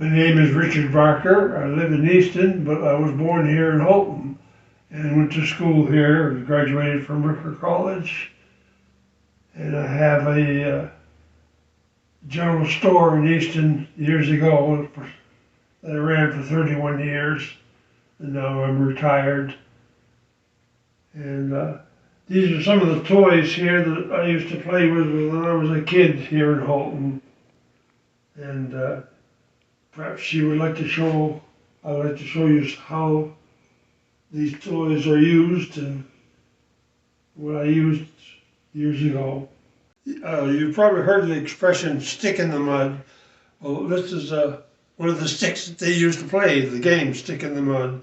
My name is Richard Barker. I live in Easton, but I was born here in Holton and went to school here. Graduated from Ricker College, and I have a general store in Easton years ago that I ran for 31 years, and now I'm retired. And these are some of the toys here that I used to play with when I was a kid here in Holton. And perhaps she would like to show, I'd like to show you how these toys are used and what I used years ago. You've probably heard the expression stick in the mud. Well, this is one of the sticks that they used to play the game stick in the mud.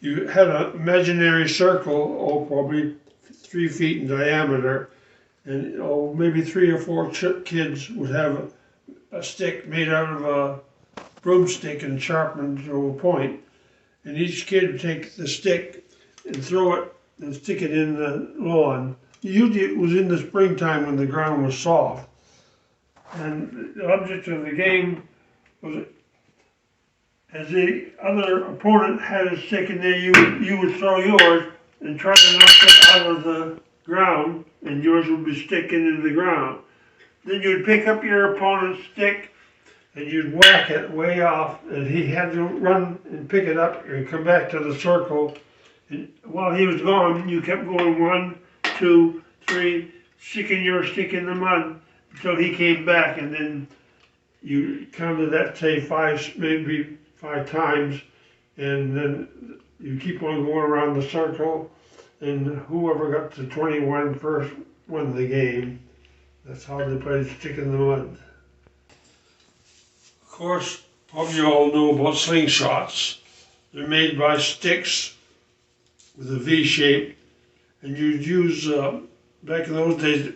You had an imaginary circle, probably 3 feet in diameter, and maybe 3 or 4 kids would have a stick made out of a broomstick and sharpened to a point. And each kid would take the stick and throw it and stick it in the lawn. Usually it was in the springtime when the ground was soft. And the object of the game was, as the other opponent had a stick in there, you would throw yours and try to knock it out of the ground, and yours would be sticking in the ground. Then you'd pick up your opponent's stick and you'd whack it way off, and he had to run and pick it up and come back to the circle. And while he was gone, you kept going 1, 2, 3, sticking your stick in the mud until he came back, and then you counted that, say, maybe five times, and then you keep on going around the circle, and whoever got to 21 first won the game. That's how they played stick in the mud. Of course, probably you all know about slingshots. They're made by sticks with a V shape, and you'd use, back in those days,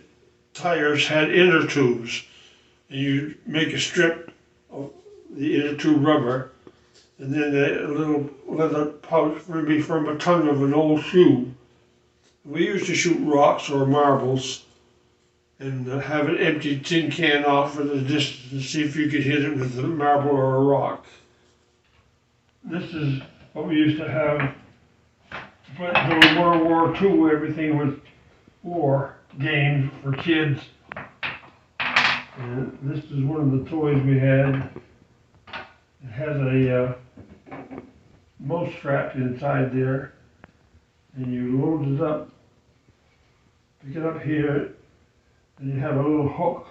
tires had inner tubes, and you'd make a strip of the inner tube rubber, and then a little leather pouch, maybe from a tongue of an old shoe. We used to shoot rocks or marbles and have an empty tin can off at a distance and see if you could hit it with a marble or a rock. This is what we used to have. But during World War II, everything was war games for kids. And this is one of the toys we had. It has a mouse strap inside there, and you load it up, pick it up here, and you have a little hook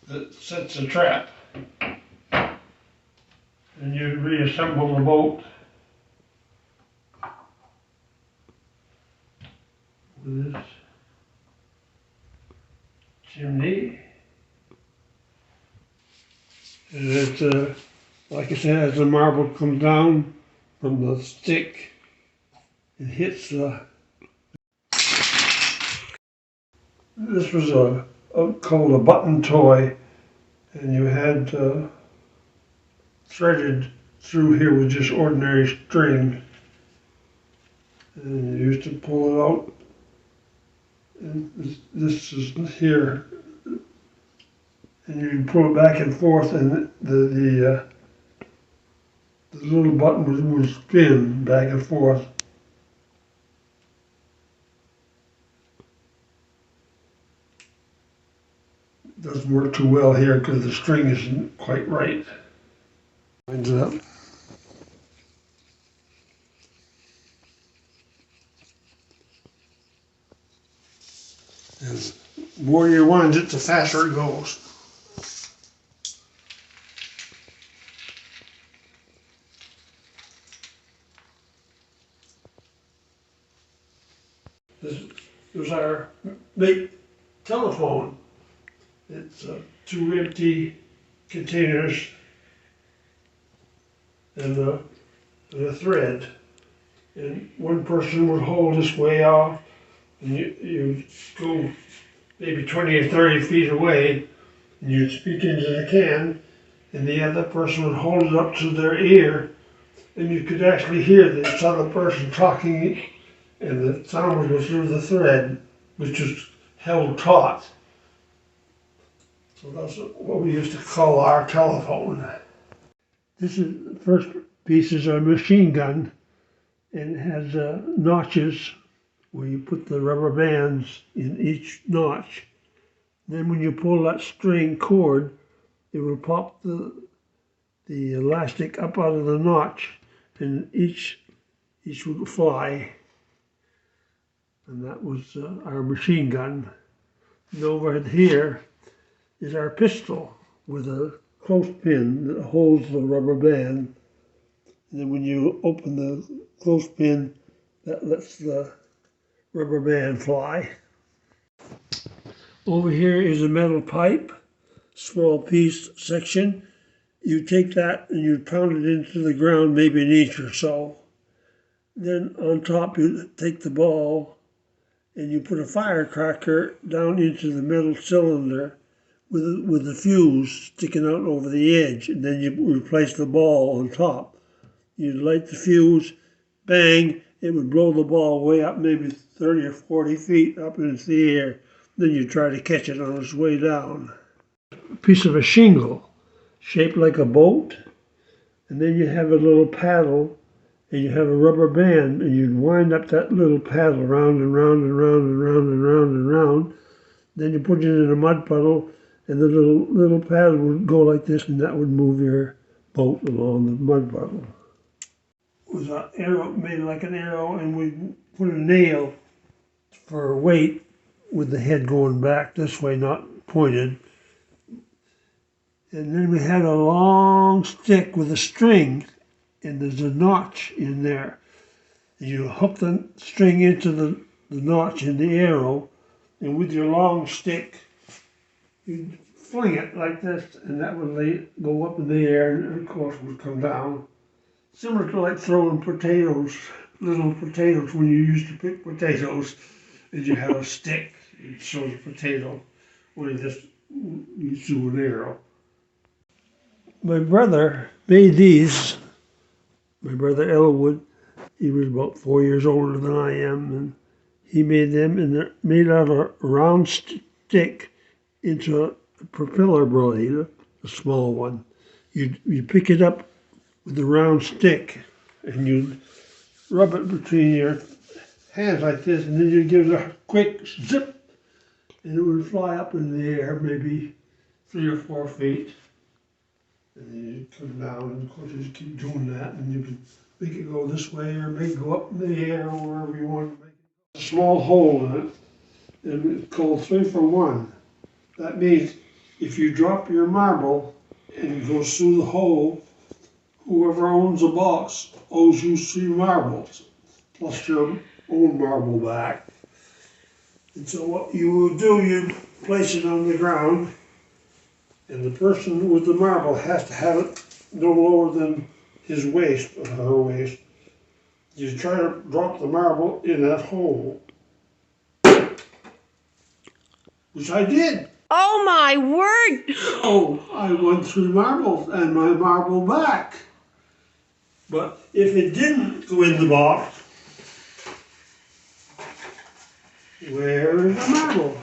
that sets a trap, and you reassemble the boat with this chimney. And it's like I said, as the marble comes down from the stick, it hits the. This was called a button toy, and you had threaded through here with just ordinary string, and you used to pull it out. And this is here, and you pull it back and forth, and the little button would spin back and forth. It doesn't work too well here because the string isn't quite right. Winds it up. And the more you wind it, the faster it goes. This was our big telephone. It's 2 empty containers and a thread. And one person would hold this way off, and you go maybe 20 or 30 feet away, and you'd speak into the can, and the other person would hold it up to their ear, and you could actually hear this other person talking, and the sound would go through the thread, which was held taut. So that's what we used to call our telephone. This is the first piece is a machine gun, and it has notches where you put the rubber bands in each notch. Then when you pull that string cord, it will pop the elastic up out of the notch, and each would fly. And that was our machine gun. And over here is our pistol with a clothespin that holds the rubber band. And then when you open the clothespin, that lets the rubber band fly. Over here is a metal pipe, small piece section. You take that and you pound it into the ground, maybe an inch or so. Then on top you take the ball and you put a firecracker down into the metal cylinder with a fuse sticking out over the edge, and then you replace the ball on top. You light the fuse, bang, it would blow the ball way up, maybe 30 or 40 feet up into the air. Then you try to catch it on its way down. A piece of a shingle shaped like a boat, and then you have a little paddle, and you have a rubber band, and you'd wind up that little paddle round and round and round and round and round and round. Then you put it in a mud puddle, and the little paddle would go like this, and that would move your boat along the mud puddle. It was an arrow, made like an arrow, and we put a nail for a weight with the head going back this way, not pointed. And then we had a long stick with a string, and there's a notch in there. And you hook the string into the notch in the arrow, and with your long stick, you'd fling it like this, and that would go up in the air, and of course would come down. Similar to like throwing potatoes, little potatoes, when you used to pick potatoes, and you have a stick, it shows a potato, or you threw an arrow. My brother made these. My brother Elwood, he was about 4 years older than I am, and he made them, and they're made out of a round stick into a propeller blade, a small one. You pick it up with the round stick, and you'd rub it between your hands like this, and then you'd give it a quick zip, and it would fly up in the air, maybe 3 or 4 feet. And then you'd come down, and of course you just keep doing that, and you can make it go this way, or make it go up in the air, or wherever you want to make it. A small hole in it, and it's called 3 for 1. That means if you drop your marble and it goes through the hole, whoever owns the box owes you 3 marbles, plus your own marble back. And so what you would do, you'd place it on the ground, and the person with the marble has to have it no lower than his waist or her waist. You try to drop the marble in that hole, which I did. Oh my word! Oh, I won 3 marbles and my marble back. But if it didn't go in the box, where is the marble?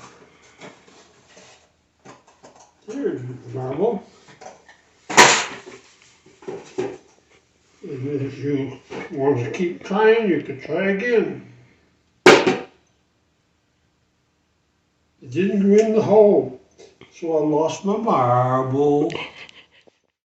There's the marble. And if you want to keep trying, you could try again. It didn't go in the hole, so I lost my marble.